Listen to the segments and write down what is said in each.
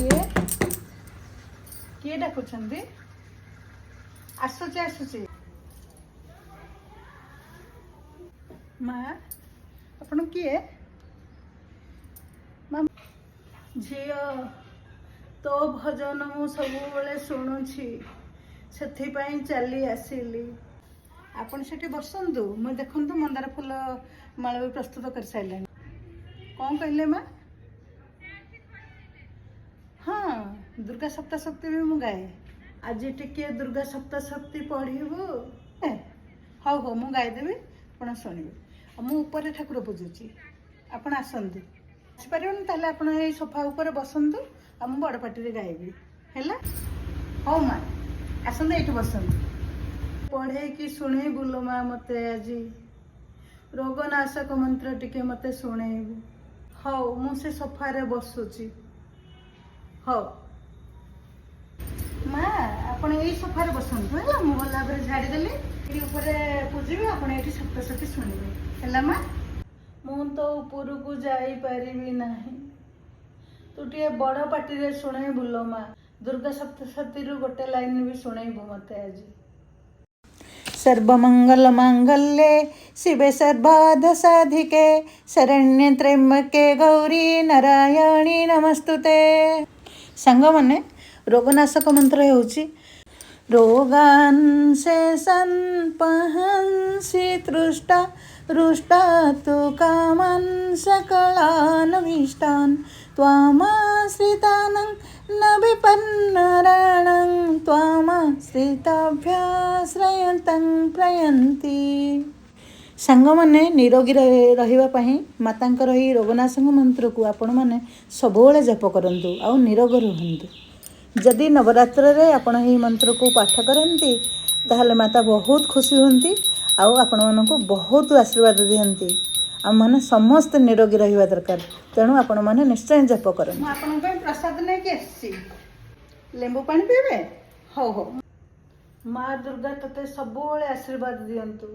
किए किए डाकुछंती आसुची आसुची माँ आपण किए माँ झियो तो भजन मु सबुबले शुणुछि ସେଥିପାଇଁ ଚାଲି ଆସିଲି। ଆପଣ ସେଠି ବସନ୍ତୁ, ମୁଁ ଦେଖନ୍ତୁ ମନ୍ଦାର ଫୁଲ ମାଳ ବି ପ୍ରସ୍ତୁତ କରିସାରିଲେଣି। କ'ଣ କହିଲେ ମା? ହଁ, ଦୁର୍ଗା ସପ୍ତଶତୀ ବି ମୁଁ ଗାଏ। ଆଜି ଟିକେ ଦୁର୍ଗା ସପ୍ତଶତୀ ପଢ଼ିବୁ। ହଉ ହଉ ମୁଁ ଗାଇଦେବି, ଆପଣ ଶୁଣିବେ। ଆଉ ମୁଁ ଉପରେ ଠାକୁର ପୂଜୁଛି, ଆପଣ ଆସନ୍ତୁ। ଆସିପାରିବେନି ତାହେଲେ ଆପଣ ଏଇ ସୋଫା ଉପରେ ବସନ୍ତୁ, ଆଉ ମୁଁ ବଡ଼ ପାଟିରେ ଗାଇବି ହେଲା। ହଉ ମା ଆସନ୍ତୁ, ଏଇଠି ବସନ୍ତୁ। ପଢ଼େଇକି ଶୁଣେଇବୁ ଲୋ ମା ମତେ ଆଜି, ରୋଗନାଶକ ମନ୍ତ୍ର ଟିକେ ମତେ ଶୁଣେଇବୁ। ହଉ ମୁଁ ସେ ସୋଫାରେ ବସୁଛି। ହଉ ମା ଆପଣ ଏଇ ସୋଫାରେ ବସନ୍ତୁ ହେଲା, ମୁଁ ଭଲ ଭାବରେ ଝାଡ଼ିଦେଲି। ଏଠି ଉପରେ ପୂଜିବି, ଆପଣ ଏଇଠି ସପ୍ତଶତୀ ଶୁଣିବେ ହେଲା ମା। ମୁଁ ତ ଉପରକୁ ଯାଇପାରିବି ନାହିଁ, ତୁ ଟିକେ ବଡ଼ ପାଟିରେ ଶୁଣେଇବୁ ଲୋ ମା। ଦୁର୍ଗା ସପ୍ତଶତୀରୁ ଗୋଟେ ଲାଇନ୍ ବି ଶୁଣେଇବୁ ମତେ ଆଜି। सर्वमंगल मांगल्ये शिवे सर्वार्थ साधिके शरण्ये त्र्यंबके गौरी नारायणी नमस्तुते। सांग माने रोगनाशक मंत्र हेउची रोगान् शेषान् पहंसि तृष्टा रुष्टा तु कामान् सकलान् भीष्टान् त्वामाश्रितानां न विपन्नराणां त्वामाश्रिताभ्याश्रयन्तं प्रयन्ति। ସାଙ୍ଗମାନେ ନିରୋଗୀ ରହିବା ପାଇଁ ମାତାଙ୍କର ଏହି ରୋଗନାଶକ ମନ୍ତ୍ରକୁ ଆପଣମାନେ ସବୁବେଳେ ଜପ କରନ୍ତୁ ଆଉ ନିରୋଗ ରୁହନ୍ତୁ। ଯଦି ନବରାତ୍ରରେ ଆପଣ ଏହି ମନ୍ତ୍ରକୁ ପାଠ କରନ୍ତି ତାହେଲେ ମାତା ବହୁତ ଖୁସି ହୁଅନ୍ତି ଆଉ ଆପଣମାନଙ୍କୁ ବହୁତ ଆଶୀର୍ବାଦ ଦିଅନ୍ତି। ଆମମାନେ ସମସ୍ତେ ନିରୋଗୀ ରହିବା ଦରକାର, ତେଣୁ ଆପଣମାନେ ନିଶ୍ଚୟ ଜପ କରନ୍ତୁ। ମୁଁ ଆପଣଙ୍କ ପାଇଁ ପ୍ରସାଦ ନେଇକି ଆସିଛି, ଲେମ୍ବୁ ପାଣି ପିଇବେ? ହଉ ହଉ। ମା ଦୁର୍ଗା ତତେ ସବୁବେଳେ ଆଶୀର୍ବାଦ ଦିଅନ୍ତୁ।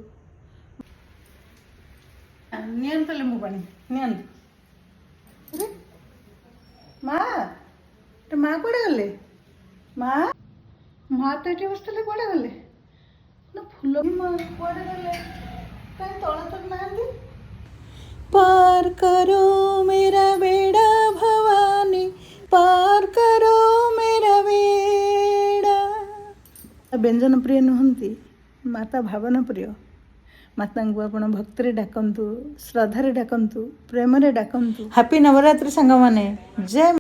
ନିଅନ୍ତୁ ଲେମ୍ବୁ ପାଣି ନିଅନ୍ତୁ। ମା ମା କୁଆଡ଼େ ଗଲେ? ମା ମା ତ ଏଠି ବସିଥିଲେ, କୁଆଡ଼େ ଗଲେ? ନା ଫୁଲ ବି ମା କୁଆଡ଼େ ଗଲେ? କାହିଁ ତଳ ତଳ ନାହାନ୍ତି? पार करो मेरा बेड़ा भवानी, पार करो मेरा बेड़ा। ବ୍ୟଞ୍ଜନ ପ୍ରିୟ ନୁହନ୍ତି, ମାତା ଭାବନା ପ୍ରିୟ। ମାତାଙ୍କୁ ଆପଣ ଭକ୍ତିରେ ଡାକନ୍ତୁ, ଶ୍ରଦ୍ଧାରେ ଡାକନ୍ତୁ, ପ୍ରେମରେ ଡାକନ୍ତୁ। ହାପି ନବରାତ୍ରି ସାଙ୍ଗମାନେ, ଜୟ